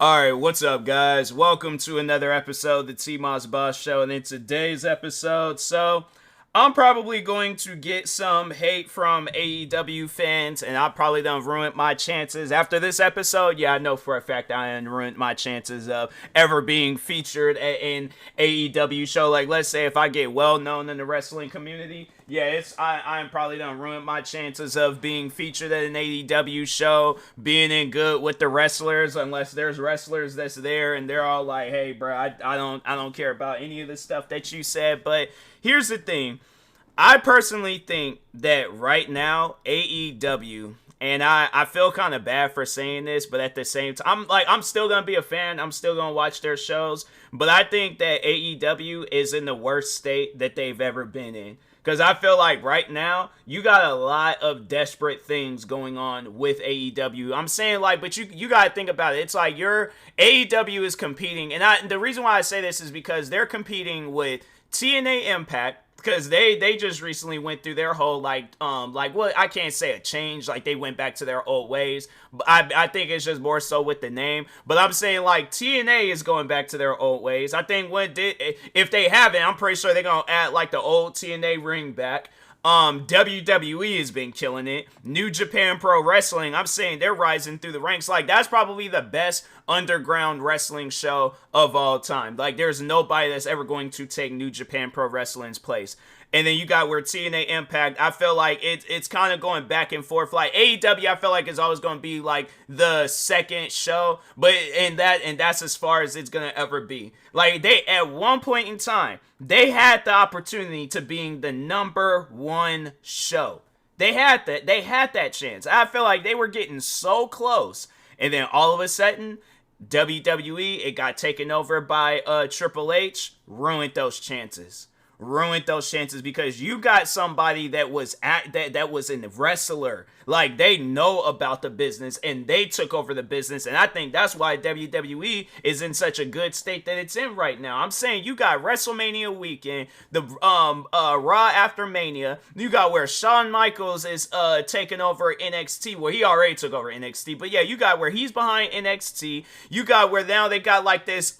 Alright, what's up, guys? Welcome to another episode of the TMossBoss Show, and in today's episode, I'm probably going to get some hate from AEW fans, and I probably done ruined my chances after this episode. Yeah, I know for a fact I done ruined my chances of ever being featured in AEW show. Like, let's say if I get well known in the wrestling community, yeah, I'm probably done ruined my chances of being featured at an AEW show, being in good with the wrestlers, unless there's wrestlers that's there and they're all like, "Hey, bro, I don't care about any of the stuff that you said." But here's the thing. I personally think that right now, AEW, and I feel kind of bad for saying this, but at the same time, I'm still going to be a fan. I'm still going to watch their shows. But I think that AEW is in the worst state that they've ever been in. Because I feel like right now, you got a lot of desperate things going on with AEW. I'm saying, but you got to think about it. It's like your AEW is competing. And the reason why I say this is because they're competing with TNA Impact. Because they just recently went through their whole, what, I can't say a change, like they went back to their old ways. But I think it's just more so with the name. But I'm saying, TNA is going back to their old ways. I think if they haven't, I'm pretty sure they're going to add, the old TNA ring back. WWE has been killing it. New Japan Pro Wrestling, I'm saying they're rising through the ranks. That's probably the best underground wrestling show of all time. There's nobody that's ever going to take New Japan Pro Wrestling's place. And then you got where TNA Impact, I feel like it's kind of going back and forth. AEW, I feel like it's always going to be the second show, and that's as far as it's going to ever be. They at one point in time, they had the opportunity to being the number one show. They had that chance. I feel like they were getting so close, and then all of a sudden, WWE, it got taken over by Triple H, ruined those chances because you got somebody that was that was a wrestler. They know about the business and they took over the business, and I think that's why WWE is in such a good state that it's in right now. I'm saying you got WrestleMania weekend, the Raw after Mania. You got where Shawn Michaels is taking over NXT. Well, he already took over NXT, but yeah, you got where he's behind NXT. You got where now they got this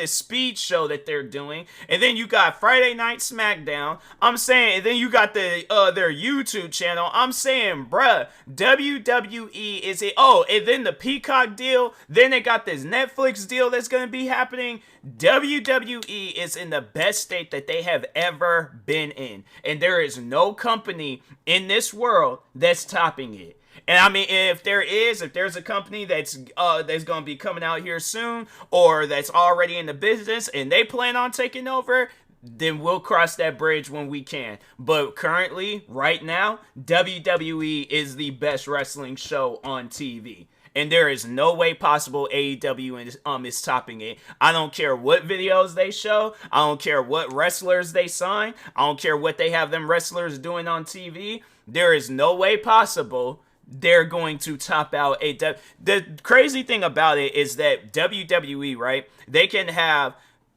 speed show that they're doing, and then you got Friday Night SmackDown. I'm saying, and then you got their YouTube channel. I'm saying, bruh, WWE is it. Oh, and then the Peacock deal. Then they got this Netflix deal that's gonna be happening. WWE is in the best state that they have ever been in, and there is no company in this world that's topping it. And I mean, if there's a company that's going to be coming out here soon, or that's already in the business and they plan on taking over, then we'll cross that bridge when we can. But currently, right now, WWE is the best wrestling show on TV. And there is no way possible AEW is topping it. I don't care what videos they show. I don't care what wrestlers they sign. I don't care what they have them wrestlers doing on TV. There is no way possible they're going to top out AEW. The crazy thing about it is that WWE, right? They can have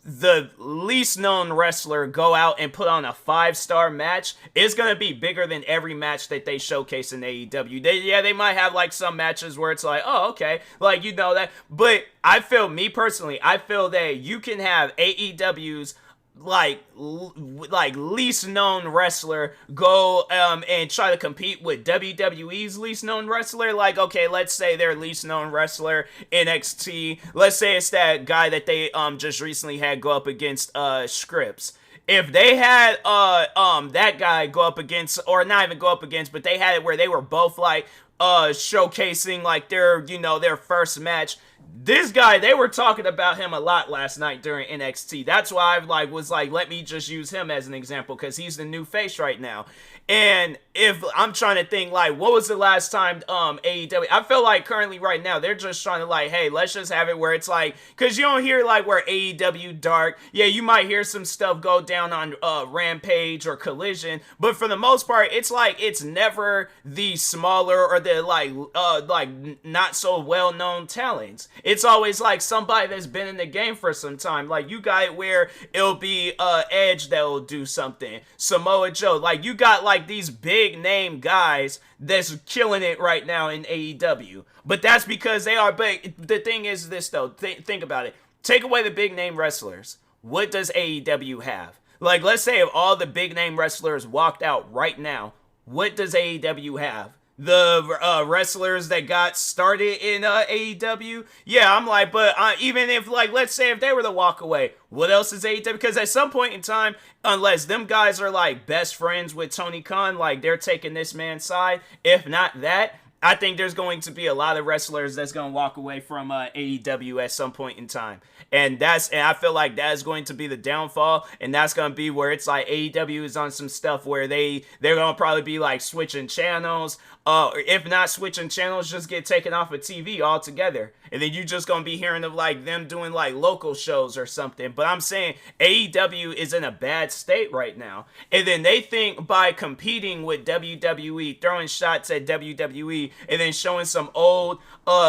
the least known wrestler go out and put on a 5-star match. It's going to be bigger than every match that they showcase in AEW. They might have some matches where it's oh, okay, that. But I feel that you can have AEW's least known wrestler go and try to compete with WWE's least known wrestler. Okay, let's say their least known wrestler, NXT, let's say it's that guy that they just recently had go up against Scripps. If they had that guy go up against, or not even go up against, but they had it where they were both showcasing their first match. This guy, they were talking about him a lot last night during NXT. That's why I was let me just use him as an example, because he's the new face right now. And if I'm trying to think, what was the last time AEW? I feel currently right now, they're just trying to hey, let's just have it where it's because you don't hear where AEW Dark. Yeah, you might hear some stuff go down on Rampage or Collision, but for the most part, it's never the smaller or the not so well known talents. It's always somebody that's been in the game for some time. You got it where it'll be Edge that will do something, Samoa Joe. You got like these big name guys that's killing it right now in AEW. But that's because they are. But the thing is this though, think about it. Take away the big name wrestlers. What does AEW have? Like, let's say if all the big name wrestlers walked out right now, what does AEW have? The wrestlers that got started in AEW? Yeah, I'm like, but even if, like, let's say if they were to walk away, what else is AEW? Because at some point in time, unless them guys are, like, best friends with Tony Khan, like, they're taking this man's side, if not that, I think there's going to be a lot of wrestlers that's going to walk away from AEW at some point in time. And I feel like that's going to be the downfall, and that's going to be where it's like AEW is on some stuff where they're going to probably be like switching channels, if not switching channels, just get taken off of TV altogether. And then you just going to be hearing of like them doing like local shows or something. But I'm saying AEW is in a bad state right now. And then they think by competing with WWE, throwing shots at WWE, and then showing some old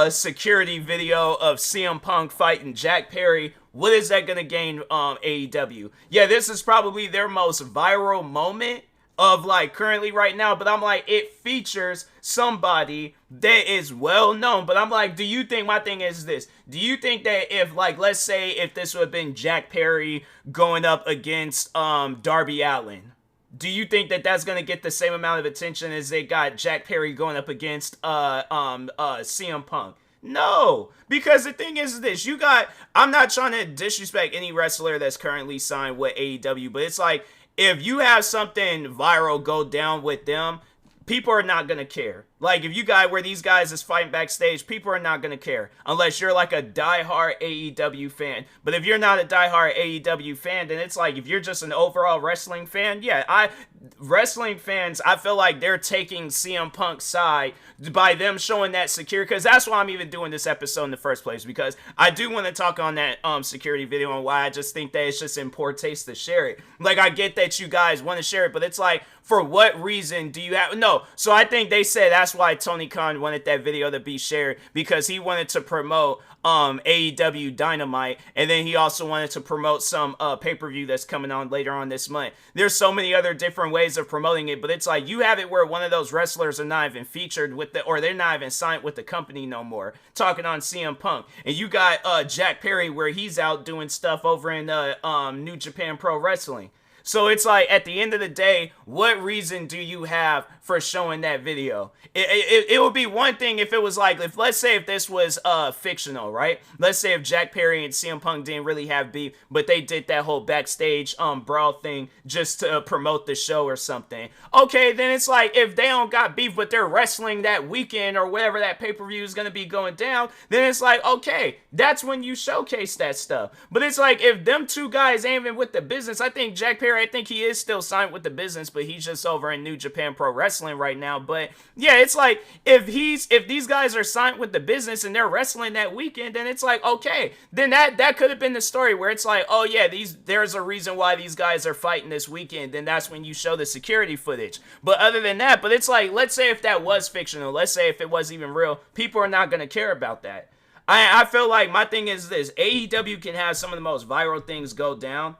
security video of CM Punk fighting Jack Perry, what is that going to gain AEW? Yeah, this is probably their most viral moment of like currently right now, but I'm like, it features somebody that is well known. But I'm like, do you think, my thing is this, do you think that if, like, let's say if this would have been Jack Perry going up against Darby Allin, do you think that that's going to get the same amount of attention as they got Jack Perry going up against CM Punk? No, because the thing is this, I'm not trying to disrespect any wrestler that's currently signed with AEW, but it's like, if you have something viral go down with them, people are not going to care. Like, if you guys, where these guys is fighting backstage, people are not going to care. Unless you're like a diehard AEW fan. But if you're not a diehard AEW fan, then it's like, if you're just an overall wrestling fan, yeah, wrestling fans, I feel like they're taking CM Punk's side by them showing that security. Because that's why I'm even doing this episode in the first place. Because I do want to talk on that security video and why I just think that it's just in poor taste to share it. Like, I get that you guys want to share it, but it's like, for what reason do you have... No, so I think they said that's why Tony Khan wanted that video to be shared, because he wanted to promote AEW Dynamite, and then he also wanted to promote some pay-per-view that's coming on later on this month. There's so many other different ways of promoting it, but it's like, you have it where one of those wrestlers are not even featured with or they're not even signed with the company no more, talking on CM Punk, and you got Jack Perry where he's out doing stuff over in New Japan Pro Wrestling. So it's like, at the end of the day, what reason do you have for showing that video? It would be one thing if it was like, let's say if this was fictional, right? Let's say if Jack Perry and CM Punk didn't really have beef, but they did that whole backstage brawl thing just to promote the show or something. Okay, then it's like, if they don't got beef, but they're wrestling that weekend or whatever that pay-per-view is going to be going down, then it's like, okay, that's when you showcase that stuff. But it's like, if them two guys ain't even with the business, I think Jack Perry, I think he is still signed with the business, but he's just over in New Japan Pro Wrestling right now. But yeah, it's like, if these guys are signed with the business and they're wrestling that weekend, then it's like, okay, then that could have been the story where it's like, oh yeah, there's a reason why these guys are fighting this weekend. Then that's when you show the security footage. But other than that, but it's like, let's say if that was fictional, let's say if it was even real, people are not going to care about that. I feel like my thing is this: AEW can have some of the most viral things go down,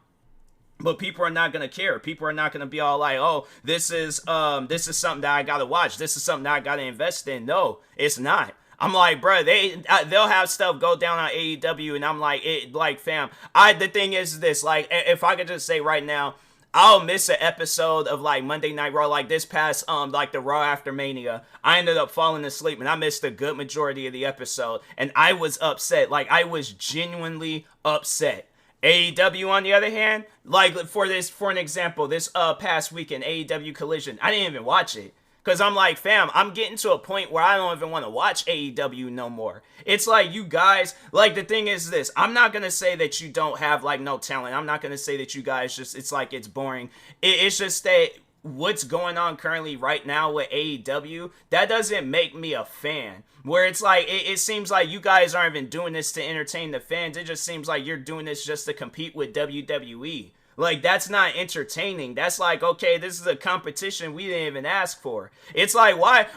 but people are not going to care. People are not going to be all like, oh, this is something that I got to watch. This is something that I got to invest in. No, it's not. I'm like, bro, they'll have stuff go down on AEW, and I'm like, fam, the thing is this, like, if I could just say right now, I'll miss an episode of like Monday Night Raw, like this past like the Raw after Mania. I ended up falling asleep and I missed a good majority of the episode, and I was upset. Like, I was genuinely upset. AEW, on the other hand, like for an example, this past weekend, AEW Collision, I didn't even watch it. Because I'm like, fam, I'm getting to a point where I don't even want to watch AEW no more. It's like, you guys, like, the thing is this. I'm not going to say that you don't have, like, no talent. I'm not going to say that you guys just, it's like it's boring. It's just that what's going on currently right now with AEW, that doesn't make me a fan. Where it's like, it seems like you guys aren't even doing this to entertain the fans. It just seems like you're doing this just to compete with WWE. Like, that's not entertaining. That's like, okay, this is a competition we didn't even ask for. It's like, why?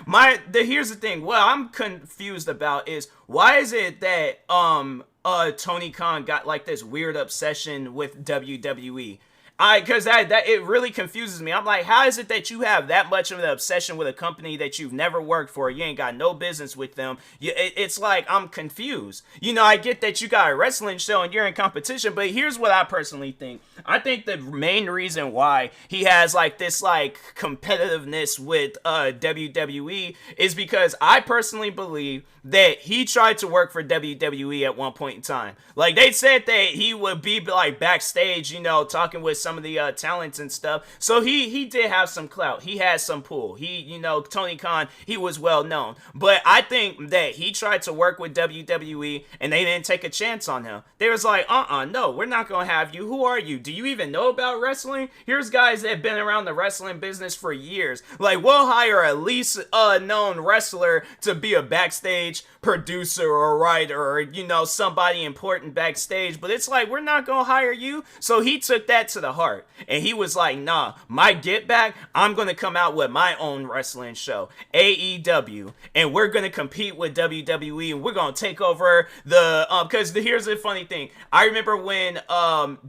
Here's the thing. What I'm confused about is, why is it that Tony Khan got like this weird obsession with WWE? Because that it really confuses me. I'm like, how is it that you have that much of an obsession with a company that you've never worked for? You ain't got no business with them. It's like, I'm confused. I get that you got a wrestling show and you're in competition, but here's what I personally think. I think the main reason why he has like this like competitiveness with WWE is because I personally believe that he tried to work for WWE at one point in time. Like, they said that he would be like backstage, talking with some of the talents and stuff. So he did have some clout. He had some pull. Tony Khan, he was well known. But I think that he tried to work with WWE and they didn't take a chance on him. They was like, no, we're not going to have you. Who are you? Do you even know about wrestling? Here's guys that have been around the wrestling business for years. Like, we'll hire a least known wrestler to be a backstage producer or writer or, somebody important backstage. But it's like, we're not going to hire you. So he took that to the heart. And he was like, nah, my get back, I'm going to come out with my own wrestling show, AEW. And we're going to compete with WWE and we're going to take over the, because here's the funny thing. I remember when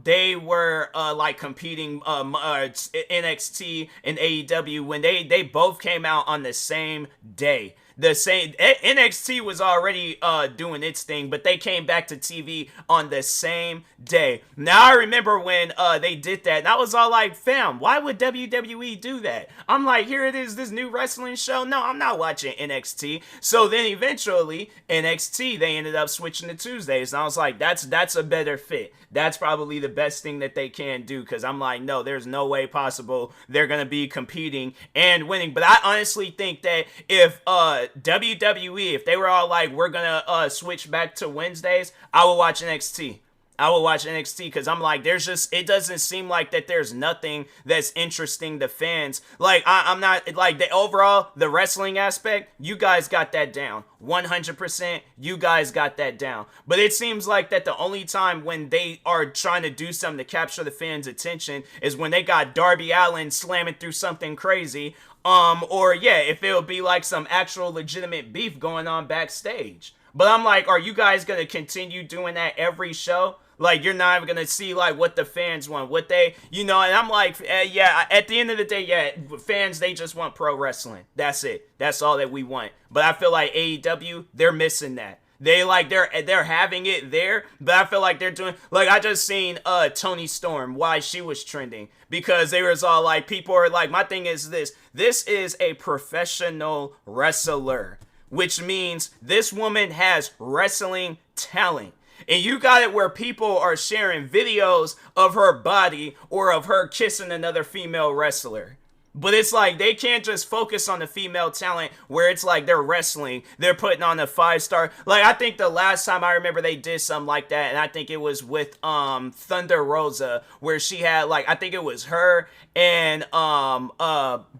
they were like competing NXT and AEW, when they both came out on the same day. The same NXT was already doing its thing, but they came back to TV on the same day. Now I remember when they did that, and I was all like, fam, why would WWE do that? I'm like, here it is, this new wrestling show. No, I'm not watching NXT. So then eventually NXT, they ended up switching to Tuesdays, and I was like, that's a better fit. That's probably the best thing that they can do, because I'm like, no, there's no way possible they're gonna be competing and winning. But I honestly think that if WWE, if they were all like, we're gonna switch back to Wednesdays, I will watch NXT. I will watch NXT because I'm like, it doesn't seem like that there's nothing that's interesting to fans. Like, I'm not, like, the wrestling aspect, you guys got that down. 100%, you guys got that down. But it seems like that the only time when they are trying to do something to capture the fans' attention is when they got Darby Allin slamming through something crazy. Or yeah, if it'll be like some actual legitimate beef going on backstage. But I'm like, are you guys gonna continue doing that every show? Like, you're not even gonna see like what the fans want, what they, and I'm like, yeah, at the end of the day, yeah, fans, they just want pro wrestling. That's it. That's all that we want. But I feel like AEW, they're missing that. They're having it there, but I feel like they're doing, like, I just seen Toni Storm, why she was trending, because they was all like, people are like, my thing is this is a professional wrestler, which means this woman has wrestling talent. And you got it where people are sharing videos of her body or of her kissing another female wrestler. But it's like, they can't just focus on the female talent where it's like they're wrestling. They're putting on a 5-star. Like, I think the last time I remember they did something like that, and I think it was with Thunder Rosa, where she had, like, I think it was her and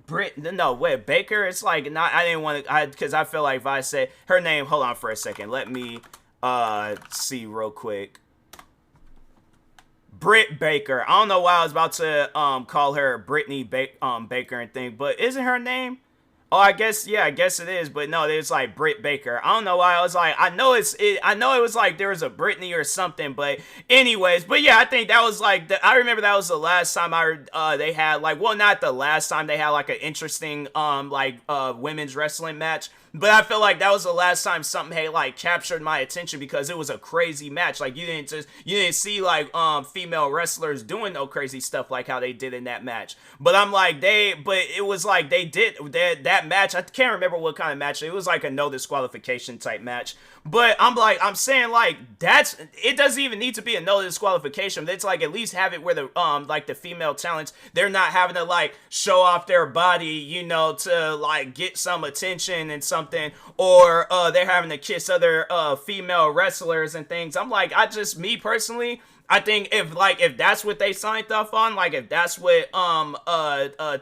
Baker. It's like, not, I didn't want to, because I feel like if I say her name, hold on for a second. Let me see real quick. Britt Baker. I don't know why I was about to call her Brittany Baker and thing, but isn't her name? Oh, I guess it is, but no, it's like Britt Baker. I don't know why I was like, I know it was like there was a Brittany or something, but anyways, but yeah, I think that was like, I remember that was the last time they had like, well, not the last time they had like an interesting women's wrestling match, but I feel like that was the last time something had like captured my attention because it was a crazy match. Like, you didn't see like female wrestlers doing no crazy stuff like how they did in that match. But I'm like, it was like they did that match. I can't remember what kind of match. It was like a no disqualification type match. But I'm saying like, it doesn't even need to be a no disqualification. It's like, at least have it where the female talents, they're not having to like show off their body, to like get some attention and something, or they're having to kiss other female wrestlers and things. I'm like, me personally, I think if that's what they signed off on, like if that's what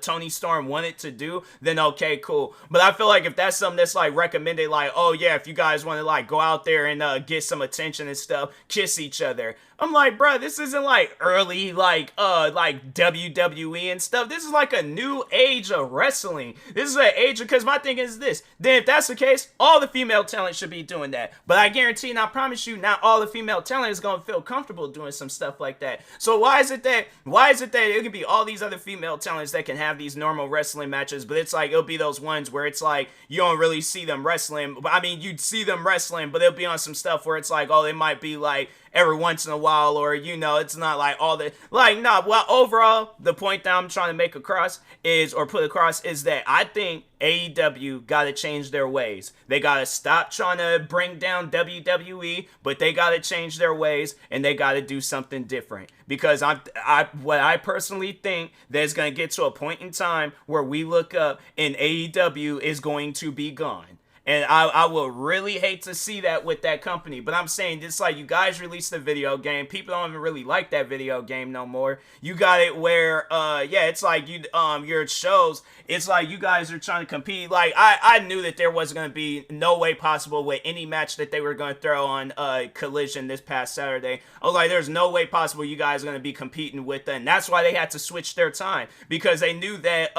Toni Storm wanted to do, then okay, cool. But I feel like if that's something that's like recommended, like, oh yeah, if you guys want to like go out there and get some attention and stuff, kiss each other. I'm like, bro, this isn't like early like WWE and stuff. This is like a new age of wrestling. This is an age because my thing is this. Then if that's the case, all the female talent should be doing that. But I guarantee and I promise you, not all the female talent is gonna feel comfortable doing some stuff like that. So why is it that it can be all these other female talents that can have these normal wrestling matches, but it's like it'll be those ones where it's like you don't really see them wrestling. I mean, you'd see them wrestling, but they'll be on some stuff where it's like, oh, they might be like every once in a while, or it's not like all the well, overall, the point that I'm trying to make across is that I think AEW gotta change their ways. They gotta stop trying to bring down WWE, but they gotta change their ways and they gotta do something different. Because what I personally think there's gonna get to a point in time where we look up and AEW is going to be gone. And I will really hate to see that with that company. But I'm saying, it's like you guys released a video game. People don't even really like that video game no more. You got it where, it's like your shows, it's like you guys are trying to compete. Like, I knew that there wasn't going to be no way possible with any match that they were going to throw on Collision this past Saturday. I was like, there's no way possible you guys are going to be competing with that. And that's why they had to switch their time. Because they knew that,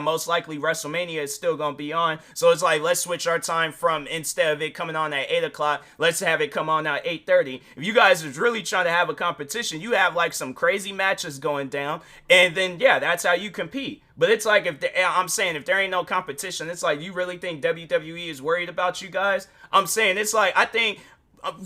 most likely WrestleMania is still going to be on. So it's like, let's switch our time from, instead of it coming on at 8 o'clock, let's have it come on at 8:30. If you guys is really trying to have a competition, you have like some crazy matches going down, and then that's how you compete. But it's like, if there ain't no competition, it's like, you really think WWE is worried about you guys? I'm saying, it's like, I think,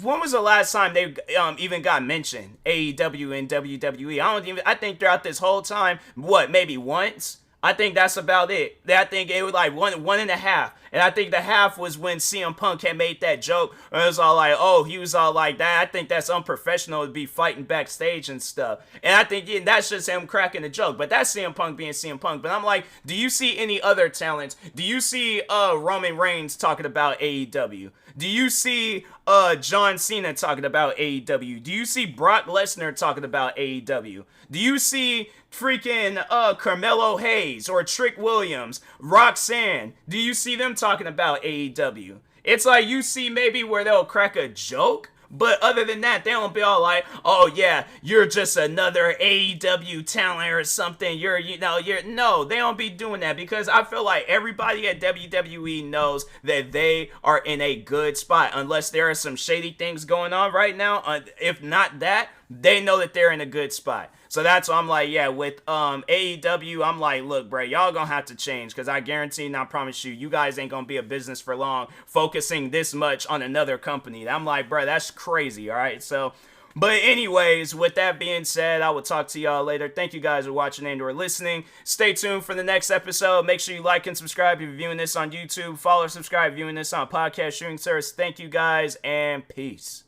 when was the last time they even got mentioned, AEW and WWE? I think throughout this whole time, maybe once? I think that's about it. I think it was like one and a half. And I think the half was when CM Punk had made that joke. And it was all like, oh, he was all like that. I think that's unprofessional to be fighting backstage and stuff. And I think that's just him cracking the joke. But that's CM Punk being CM Punk. But I'm like, do you see any other talents? Do you see Roman Reigns talking about AEW? Do you see John Cena talking about AEW? Do you see Brock Lesnar talking about AEW? Do you see freaking Carmelo Hayes or Trick Williams, Roxanne? Do you see them talking about AEW? It's like you see maybe where they'll crack a joke, but other than that, they don't be all like, oh yeah, you're just another AEW talent or something. No, they don't be doing that, because I feel like everybody at WWE knows that they are in a good spot, unless there are some shady things going on right now. If not that, they know that they're in a good spot. So that's why I'm like, with AEW, I'm like, look, bro, y'all gonna have to change, because I guarantee and I promise you guys ain't gonna be a business for long focusing this much on another company. I'm like, bro, that's crazy, all right? So, but anyways, with that being said, I will talk to y'all later. Thank you guys for watching and or listening. Stay tuned for the next episode. Make sure you like and subscribe if you're viewing this on YouTube. Follow or subscribe if you're viewing this on podcast streaming service. Thank you guys, and peace.